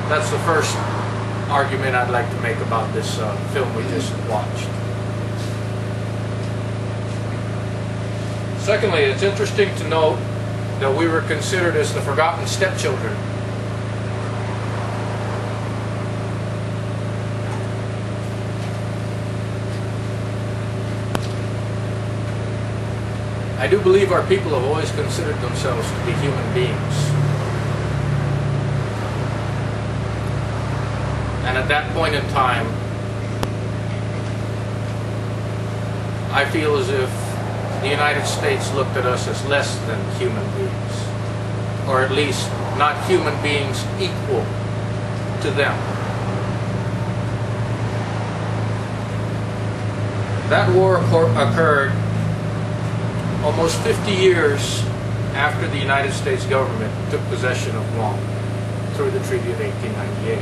That's the first argument I'd like to make about this film we just watched. Secondly, it's interesting to note that we were considered as the forgotten stepchildren. I do believe our people have always considered themselves to be human beings. And at that point in time, I feel as if the United States looked at us as less than human beings, or at least not human beings equal to them. That war occurred almost 50 years after the United States government took possession of Guam through the Treaty of 1898.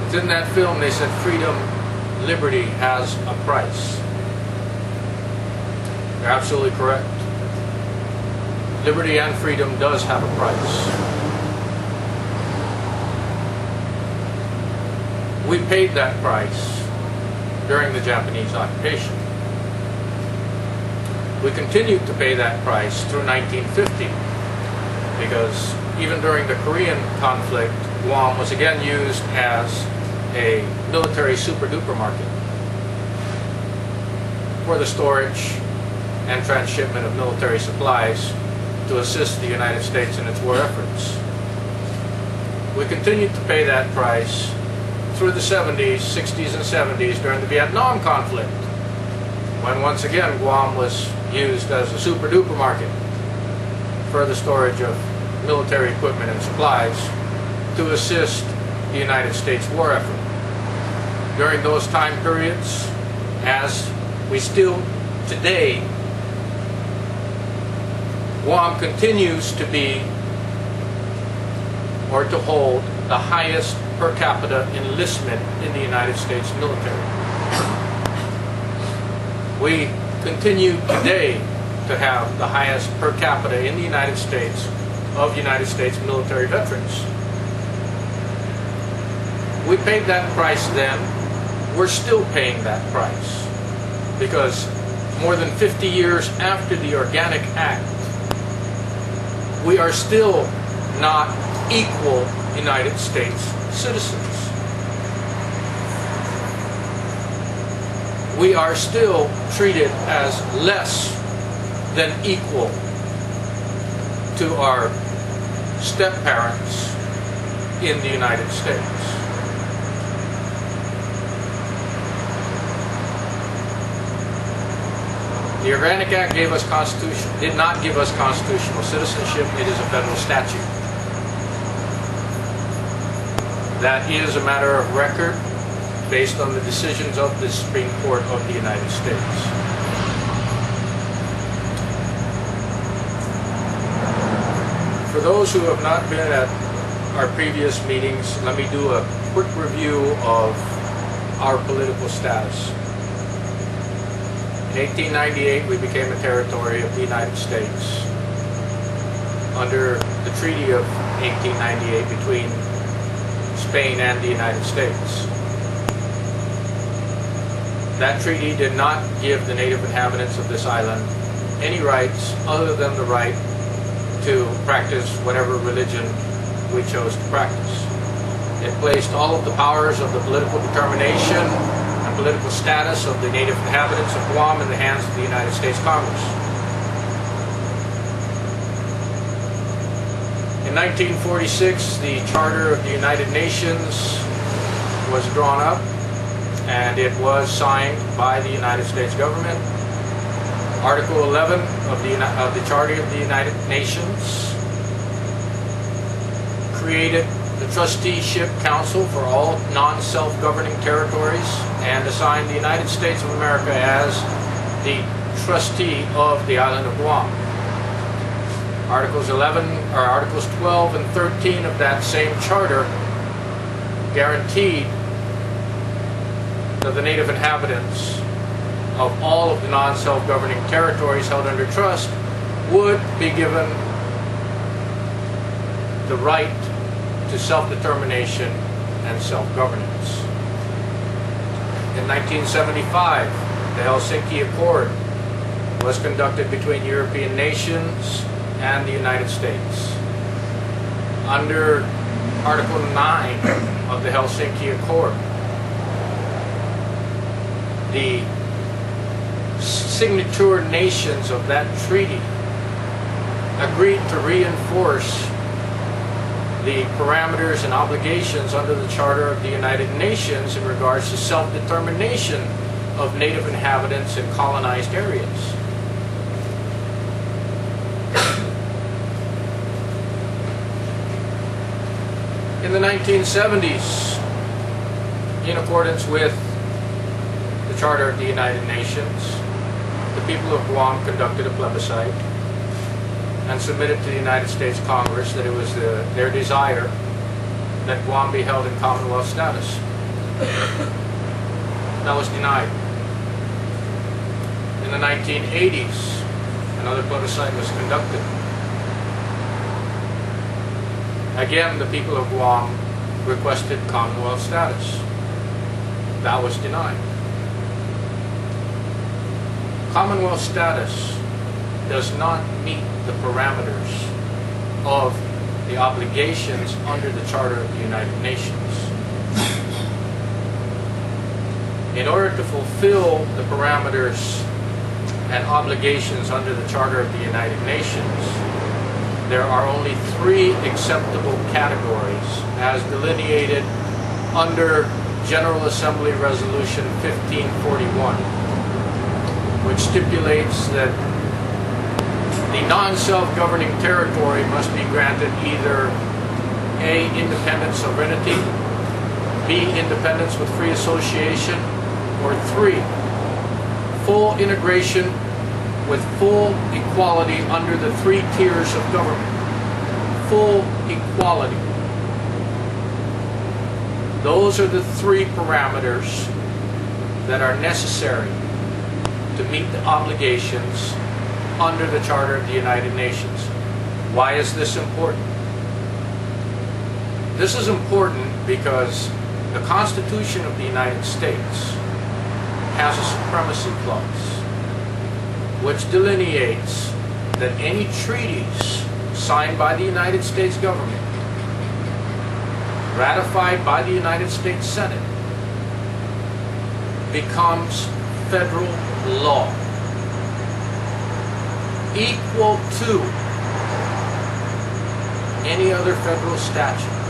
Within that film they said freedom, liberty has a price. They're absolutely correct. Liberty and freedom does have a price. We paid that price during the Japanese occupation. We continued to pay that price through 1950 because even during the Korean conflict, Guam was again used as a military super-duper market for the storage and transshipment of military supplies to assist the United States in its war efforts. We continued to pay that price through the 70s, 60s, and 70s during the Vietnam conflict, when once again Guam was used as a super-duper market for the storage of military equipment and supplies to assist the United States war effort. During those time periods, as we still today, Guam continues to be or to hold the highest per capita enlistment in the United States military. We continue today to have the highest per capita in the United States of United States military veterans. We paid that price then. We're still paying that price because more than 50 years after the Organic Act, we are still not equal United States citizens. We are still treated as less than equal to our step-parents in the United States. The Organic Act gave us did not give us constitutional citizenship. It is a federal statute. That is a matter of record based on the decisions of the Supreme Court of the United States. For those who have not been at our previous meetings, let me do a quick review of our political status. In 1898, we became a territory of the United States under the Treaty of 1898 between Spain and the United States. That treaty did not give the native inhabitants of this island any rights other than the right to practice whatever religion we chose to practice. It placed all of the powers of the political determination and political status of the native inhabitants of Guam in the hands of the United States Congress. In 1946, the Charter of the United Nations was drawn up, and it was signed by the United States government. Article 11 of the Charter of the United Nations created the Trusteeship Council for all non-self-governing territories and assigned the United States of America as the trustee of the island of Guam. Articles 12 and 13 of that same charter guaranteed that the native inhabitants of all of the non-self-governing territories held under trust would be given the right to self-determination and self-governance. In 1975, the Helsinki Accord was conducted between European nations and the United States. Under Article 9 of the Helsinki Accord, the signature nations of that treaty agreed to reinforce the parameters and obligations under the Charter of the United Nations in regards to self-determination of native inhabitants in colonized areas. In the 1970s, in accordance with the Charter of the United Nations, the people of Guam conducted a plebiscite and submitted to the United States Congress that it was their desire that Guam be held in Commonwealth status. That was denied. In the 1980s, another plebiscite was conducted. Again, the people of Guam requested Commonwealth status. That was denied. Commonwealth status does not meet the parameters of the obligations under the Charter of the United Nations. In order to fulfill the parameters and obligations under the Charter of the United Nations, there are only 3 acceptable categories as delineated under General Assembly Resolution 1541, which stipulates that the non-self-governing territory must be granted either A, independent sovereignty, B, independence with free association, or 3, full integration with full equality under the 3 tiers of government. Full equality. Those are the 3 parameters that are necessary to meet the obligations under the Charter of the United Nations. Why is this important? This is important because the Constitution of the United States has a supremacy clause which delineates that any treaties signed by the United States government, ratified by the United States Senate, becomes federal law, equal to any other federal statute.